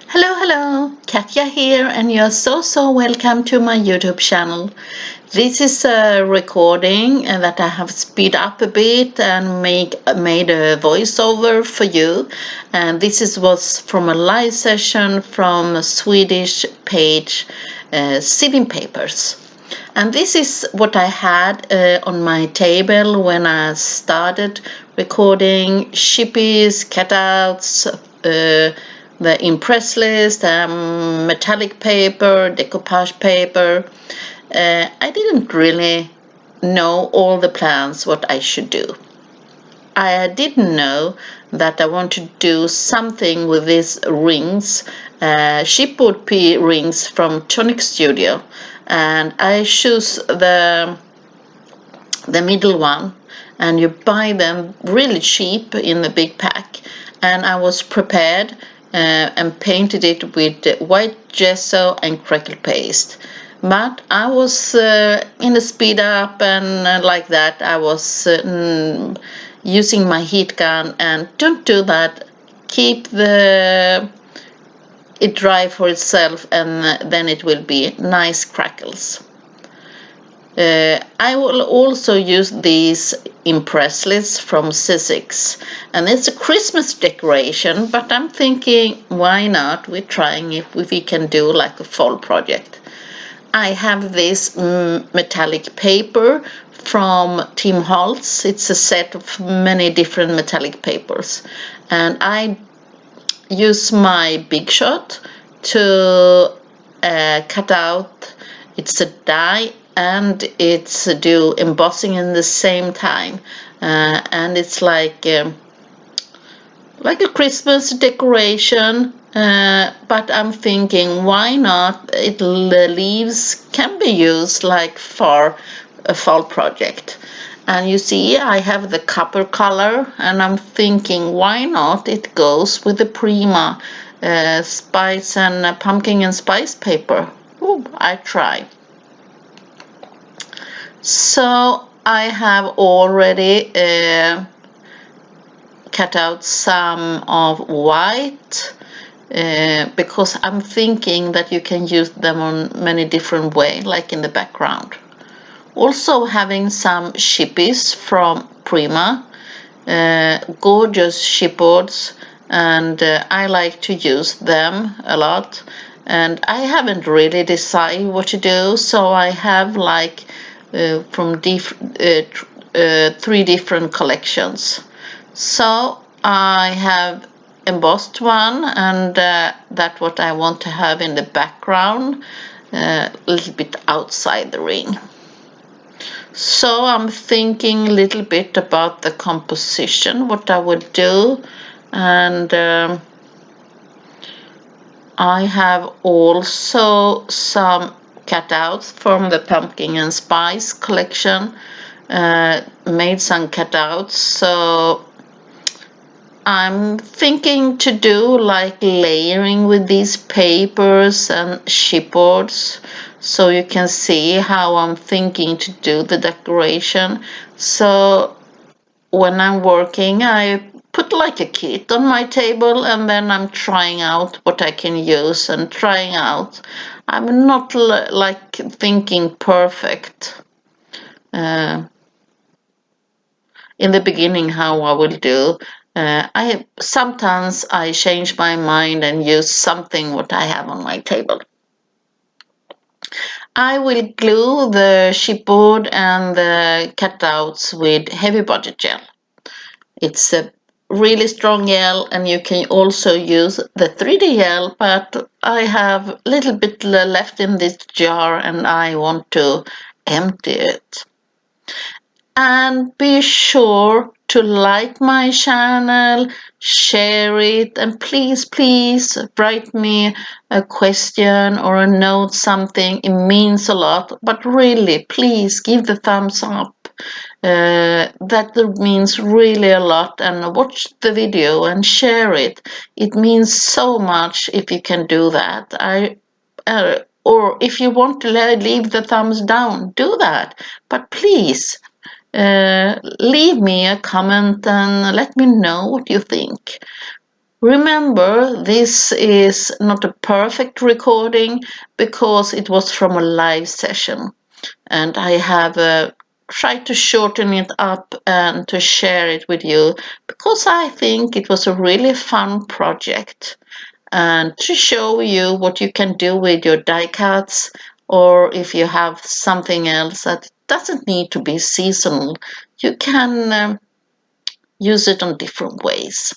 Hello, Katja here, and you're so welcome to my YouTube channel. This is a recording that I have speed up a bit and made a voiceover for you. And was from a live session from a Swedish page, Sitting Papers. And this is what I had on my table when I started recording shippies, cutouts, the impress list, metallic paper, decoupage paper. I didn't really know all the plans what I should do. I didn't know that I want to do something with these rings, shipboard P rings from Tonic Studio, and I choose the middle one, and you buy them really cheap in the big pack. And I was prepared and painted it with white gesso and crackle paste. But I was in a speed up and like that. I was using my heat gun, and don't do that. Keep it dry for itself, and then it will be nice crackles. I will also use these impress lists from Sussex, and it's a Christmas decoration, but I'm thinking, why not? We're trying if we can do like a fall project. I have this metallic paper from Tim Holtz. It's a set of many different metallic papers, and I use my Big Shot to cut out. It's a die and it's do embossing in the same time, and it's like a Christmas decoration, but I'm thinking, why not? The leaves can be used like for a fall project. And you see, I have the copper color, and I'm thinking, why not? It goes with the Prima spice and pumpkin and spice paper. Ooh, I try. So I have already cut out some of white because I'm thinking that you can use them on many different ways, like in the background. Also having some shippies from Prima, gorgeous shipboards, and I like to use them a lot. And I haven't really decided what to do, so I have like from 3 different collections. So I have embossed one, and that's what I want to have in the background, a little bit outside the ring. So I'm thinking a little bit about the composition, what I would do, and I have also some cutouts from the pumpkin and spice collection, made some cutouts. So I'm thinking to do like layering with these papers and chipboards, so you can see how I'm thinking to do the decoration. So when I'm working, I put like a kit on my table, and then I'm trying out what I can use and trying out. I'm not like thinking perfect in the beginning how I will do. Sometimes I change my mind and use something what I have on my table. I will glue the chipboard and the cutouts with heavy budget gel. It's a really strong gel, and you can also use the 3D gel, but I have a little bit left in this jar and I want to empty it. And be sure to like my channel, share it, and please write me a question or a note, something. It means a lot, but really please give the thumbs up. That means really a lot, and watch the video and share it. It means so much if you can do that. Or if you want to leave the thumbs down, do that. But please leave me a comment and let me know what you think. Remember, this is not a perfect recording because it was from a live session, and I have tried to shorten it up and to share it with you because I think it was a really fun project, and to show you what you can do with your die cuts, or if you have something else that doesn't need to be seasonal, you can use it on different ways.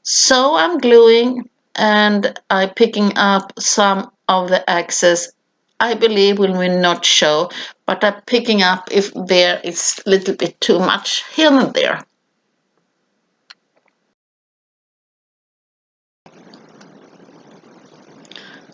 So I'm gluing and I'm picking up some of the excess. I believe will not show, but I'm picking up if there is a little bit too much here and there.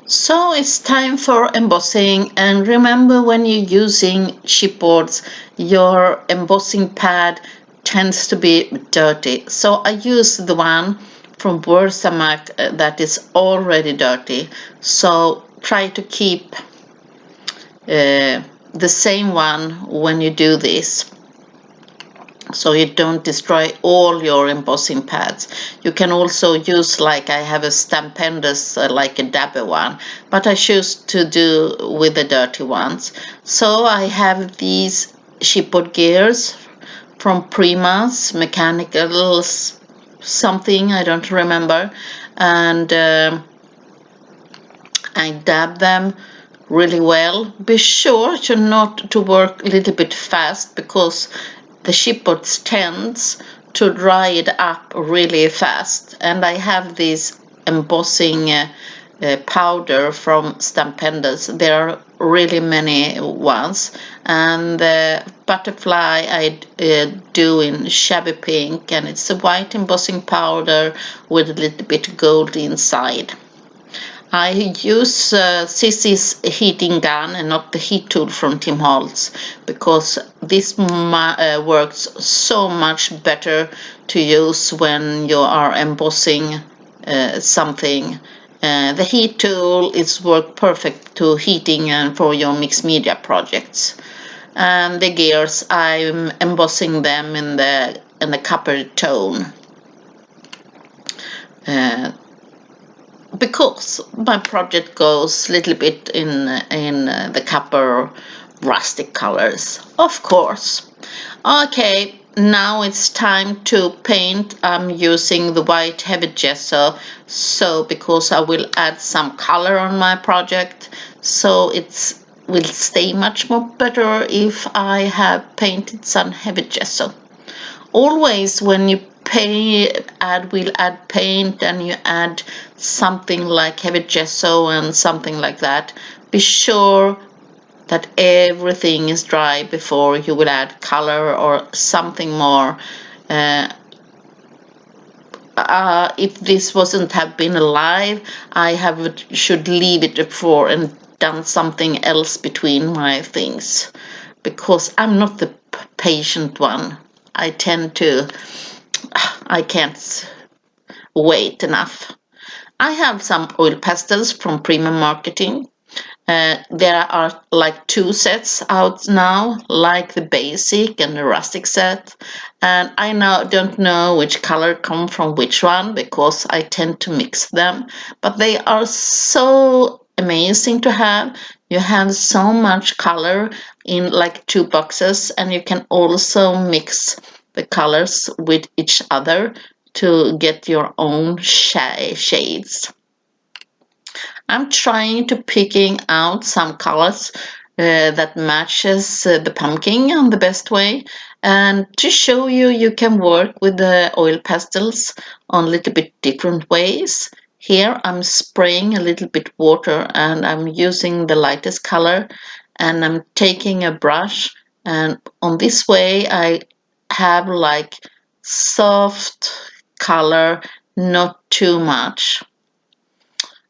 So it's time for embossing, and remember, when you're using chipboards, your embossing pad tends to be dirty. So I use the one from Versamark that is already dirty. So try to keep the same one when you do this, so you don't destroy all your embossing pads. You can also use, like I have a Stampendous, like a dabber one, but I choose to do with the dirty ones. So I have these chipboard gears from Prima's Mechanicals something, I don't remember, and I dab them really well. Be sure to not to work a little bit fast because the chipboard tends to dry it up really fast. And I have this embossing powder from Stampendous. There are really many ones, and the butterfly I do in shabby pink, and it's a white embossing powder with a little bit gold inside. I use Sissy's heating gun and not the heat tool from Tim Holtz, because this works so much better to use when you are embossing something. The heat tool is work perfect to heating and for your mixed media projects. And the gears, I'm embossing them in the copper tone. Because my project goes a little bit in the copper rustic colors, of course. Okay, now it's time to paint. I'm using the white heavy gesso, so because I will add some color on my project, so it will stay much more better if I have painted some heavy gesso. Always when you will add paint and you add something like heavy gesso and something like that, be sure that everything is dry before you will add color or something more. If this wasn't have been alive, should leave it for and done something else between my things, because I'm not the patient one. I can't wait enough. I have some oil pastels from Prima Marketing. There are like 2 sets out now, like the basic and the rustic set. And I now don't know which color come from which one because I tend to mix them. But they are so amazing to have. You have so much color in like 2 boxes, and you can also mix the colors with each other to get your own shades. I'm trying to picking out some colors that matches the pumpkin in the best way, and to show you, you can work with the oil pastels on a little bit different ways. Here I'm spraying a little bit water and I'm using the lightest color, and I'm taking a brush, and on this way I have like soft color, not too much.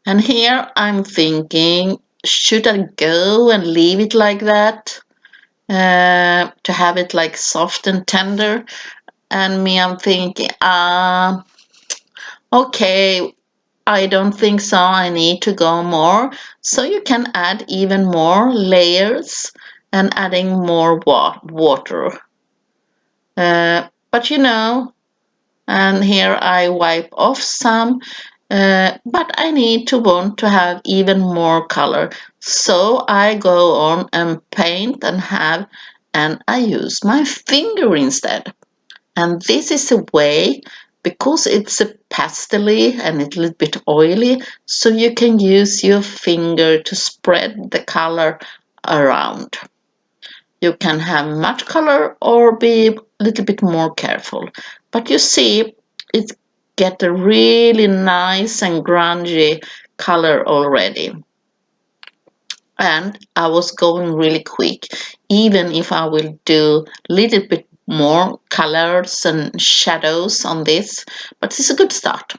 And here I'm thinking, should I go and leave it like that to have it like soft and tender? And me, I'm thinking, okay, I don't think so. I need to go more. So you can add even more layers and adding more water. But you know, and here I wipe off some, but I want to have even more color, so I go on and paint and I use my finger instead. And this is a way, because it's a pastely and it's a little bit oily, so you can use your finger to spread the color around. You can have much color or be a little bit more careful. But you see, it get a really nice and grungy color already. And I was going really quick, even if I will do a little bit more colors and shadows on this, but it's a good start.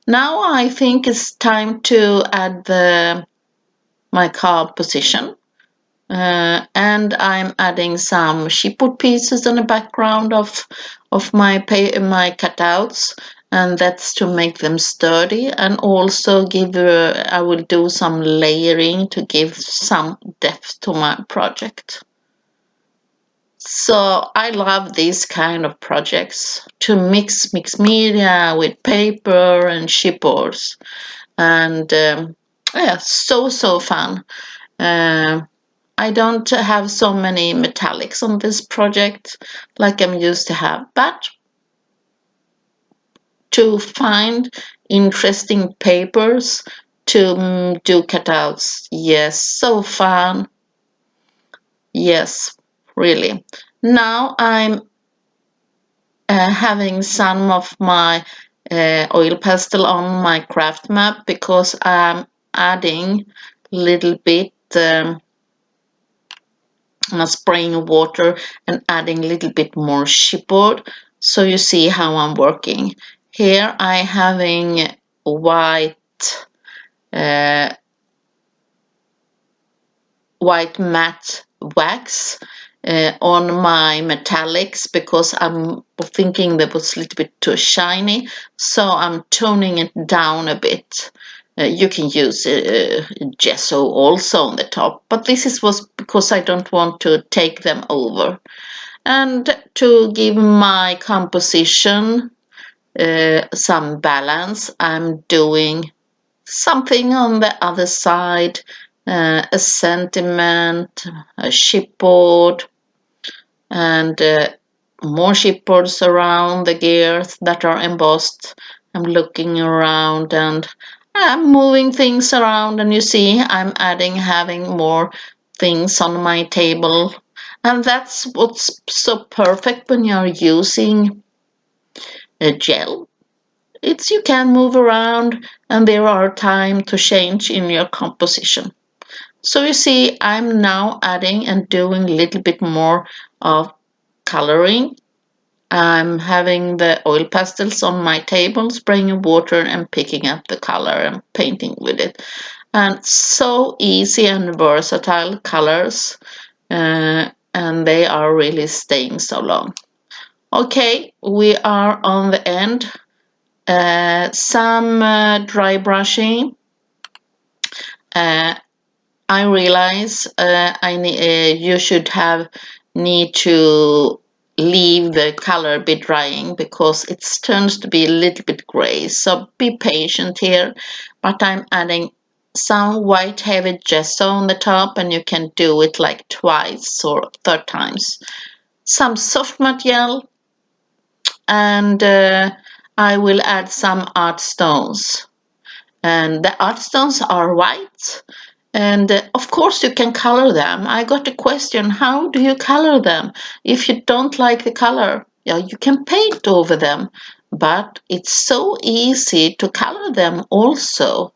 Now I think it's time to add my composition. And I'm adding some chipboard pieces in the background of my cutouts, and that's to make them sturdy, and also I will do some layering to give some depth to my project. So I love these kind of projects, to mix media with paper and chipboards, and yeah, so fun. Uh, I don't have so many metallics on this project like I'm used to have, but to find interesting papers to do cutouts, yes, so fun. Yes, really. Now I'm having some of my oil pastel on my craft map, because I'm adding a little bit spraying water and adding a little bit more chipboard, so you see how I'm working. Here I having white uh, white matte wax on my metallics, because I'm thinking that was a little bit too shiny, so I'm toning it down a bit. You can use gesso also on the top, but was because I don't want to take them over. And to give my composition some balance, I'm doing something on the other side, a sentiment, a chipboard, and more chipboards around the gears that are embossed. I'm looking around and I'm moving things around, and you see I'm having more things on my table. And that's what's so perfect when you're using a gel. It's you can move around and there are time to change in your composition. So you see I'm now adding and doing a little bit more of coloring. I'm having the oil pastels on my table, spraying water and picking up the color and painting with it. And so easy and versatile colors, and they are really staying so long. Okay, we are on the end. Some dry brushing. Uh, I realize you should need to leave the color be drying, because it turns to be a little bit gray. So be patient here. But I'm adding some white heavy gesso on the top, and you can do it like twice or third times. Some soft matte gel, and I will add some art stones. And the art stones are white, and of course you can color them. I got a question, how do you color them? If you don't like the color, yeah, you can paint over them, but it's so easy to color them also.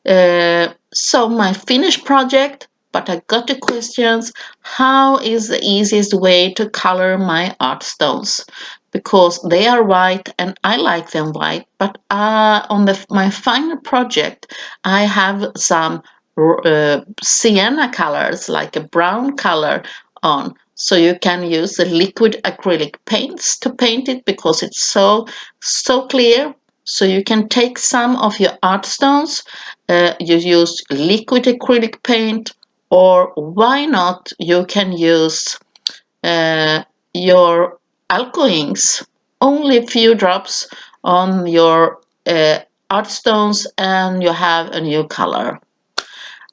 So my finished project, but I got the questions, how is the easiest way to color my art stones? Because they are white and I like them white, but on my final project, I have some sienna colors, like a brown color on. So you can use the liquid acrylic paints to paint it, because it's so clear. So you can take some of your art stones, you use liquid acrylic paint, or why not you can use your alcohol inks only a few drops on your art stones and you have a new color.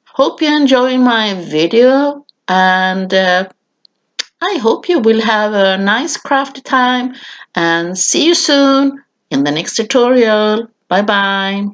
Hope you enjoy my video, and I hope you will have a nice craft time, and see you soon in the next tutorial. Bye bye.